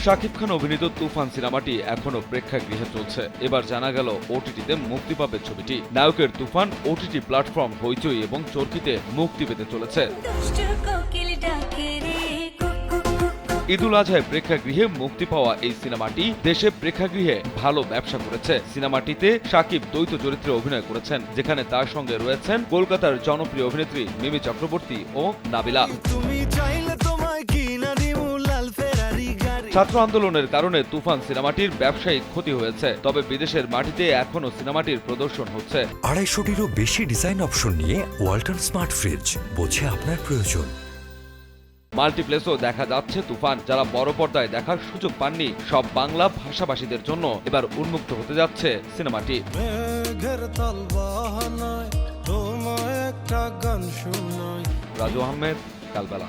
শাকিব খান অভিনীত তুফান সিনেমাটি এখনো প্রেক্ষাগৃহে চলছে। এবার জানা গেল ওটিটিতে মুক্তি পাবে ছবিটি। নায়কের তুফান ওটিটি প্ল্যাটফর্ম হইচই এবং চরকিতে মুক্তি পেতে চলেছে। ঈদুল আজহায় প্রেক্ষাগৃহে মুক্তি পাওয়া এই সিনেমাটি দেশে প্রেক্ষাগৃহে ভালো ব্যবসা করেছে। সিনেমাটিতে শাকিব দ্বৈত চরিত্রে অভিনয় করেছেন, যেখানে তার সঙ্গে রয়েছেন কলকাতার জনপ্রিয় অভিনেত্রী মিমি চক্রবর্তী ও নাবিলা। ছাত্র আন্দোলনের কারণে তুফান সিনেমাটির ব্যবসায়িক ক্ষতি হয়েছে, তবে বিদেশের মাটিতে এখনো সিনেমাটির প্রদর্শন হচ্ছে। 250-টিরও বেশি ডিজাইন অপশন নিয়ে ওয়ালটন স্মার্ট ফ্রিজ, বোঝে আপনার প্রয়োজন। মাল্টিপ্লেক্সও দেখা যাচ্ছে তুফান। যারা বড় পর্দায় দেখার সুযোগ পাননি, সব বাংলা ভাষাভাষীদের জন্য এবার উন্মুক্ত হতে যাচ্ছে সিনেমাটি। রাজু আহমেদ, কালবেলা।